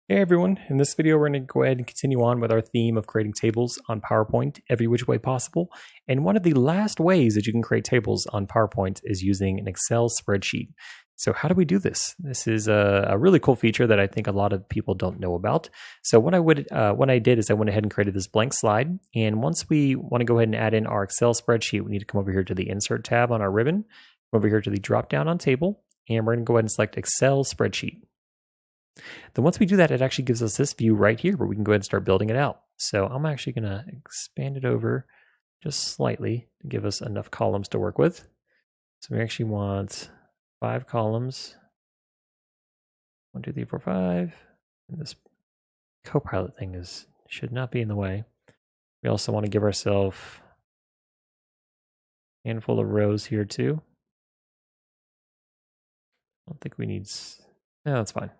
Hey everyone, in this video we're going to go ahead and continue on with our theme of creating tables on PowerPoint every which way possible. And one of the last ways that you can create tables on PowerPoint is using an Excel spreadsheet. So how do we do this? This is a really cool feature that I think a lot of people don't know about. So what I did is I went ahead and created this blank slide. And once we want to go ahead and add in our Excel spreadsheet, we need to come over here to the Insert tab on our ribbon, come over here to the drop down on Table, and we're going to go ahead and select Excel spreadsheet. Then once we do that, it actually gives us this view right here where we can go ahead and start building it out. So I'm actually going to expand it over just slightly to give us enough columns to work with. So we actually want 5 columns. 1, 2, 3, 4, 5. And this Copilot thing should not be in the way. We also want to give ourselves a handful of rows here too. I don't think we need... No, that's fine.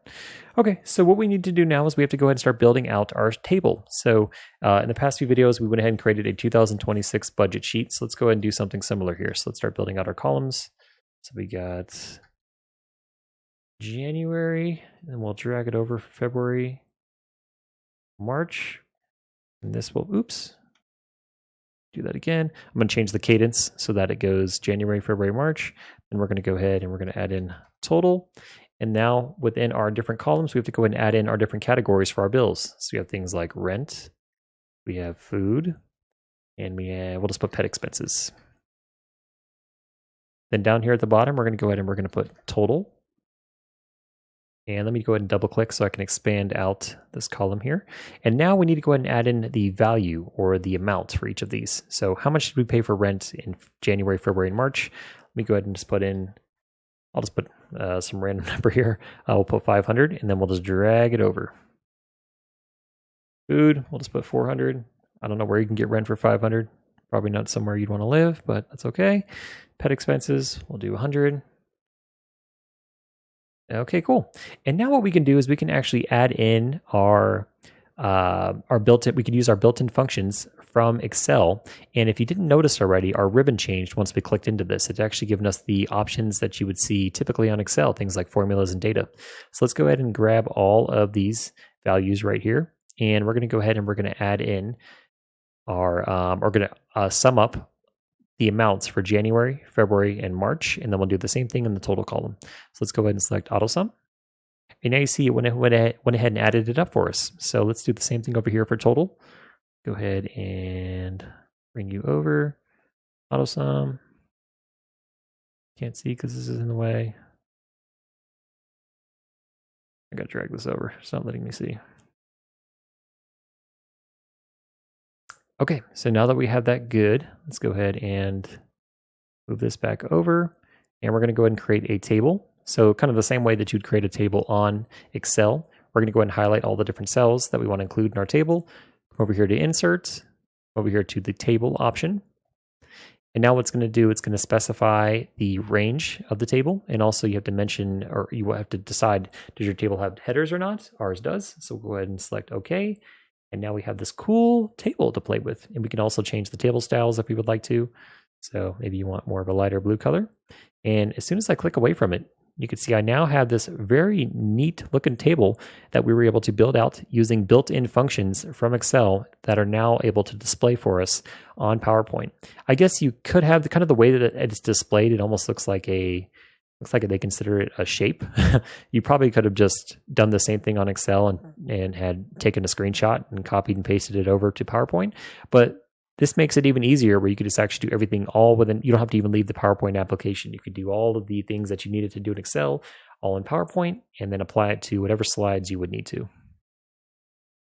Okay, so what we need to do now is we have to go ahead and start building out our table. So in the past few videos, we went ahead and created a 2026 budget sheet. So let's go ahead and do something similar here. So let's start building out our columns. So we got January, and we'll drag it over for February, March. And this will, oops, do that again. I'm going to change the cadence so that it goes January, February, March. And we're going to go ahead and we're going to add in total. And now within our different columns, we have to go ahead and add in our different categories for our bills. So we have things like rent, we have food, and we'll just put pet expenses. Then down here at the bottom, we're going to go ahead and we're going to put total. And let me go ahead and double click so I can expand out this column here. And now we need to go ahead and add in the value or the amount for each of these. So how much did we pay for rent in January, February, and March? Let me go ahead and just put in, I'll just put some random number here. We'll put 500 and then we'll just drag it over. Food, we'll just put 400. I don't know where you can get rent for 500. Probably not somewhere you'd want to live, but that's okay. Pet expenses, we'll do 100. Okay, cool. And now what we can do is we can actually add in our built-in, we could use our built-in functions from Excel. And if you didn't notice already, our ribbon changed once we clicked into this. It's actually given us the options that you would see typically on Excel, things like formulas and data. So let's go ahead and grab all of these values right here. And we're going to go ahead and we're going to add in our, we're going to sum up the amounts for January, February, and March. And then we'll do the same thing in the total column. So let's go ahead and select auto sum. And now you see it went ahead and added it up for us. So let's do the same thing over here for total. Go ahead and bring you over. Auto sum. Can't see because this is in the way. I gotta drag this over. It's not letting me see. Okay, so now that we have that good, let's go ahead and move this back over. And we're gonna go ahead and create a table. So kind of the same way that you'd create a table on Excel, we're going to go ahead and highlight all the different cells that we want to include in our table. Come over here to Insert, over here to the Table option. And now what's going to do, it's going to specify the range of the table. And also you have to mention, or you have to decide, does your table have headers or not? Ours does. So we'll go ahead and select OK. And now we have this cool table to play with. And we can also change the table styles if we would like to. So maybe you want more of a lighter blue color. And as soon as I click away from it, you can see I now have this very neat looking table that we were able to build out using built-in functions from Excel that are now able to display for us on PowerPoint. I guess you could have the kind of the way that it's displayed. It almost looks like they consider it a shape. You probably could have just done the same thing on Excel and had taken a screenshot and copied and pasted it over to PowerPoint. But this makes it even easier where you could just actually do everything all within, you don't have to even leave the PowerPoint application. You could do all of the things that you needed to do in Excel all in PowerPoint and then apply it to whatever slides you would need to.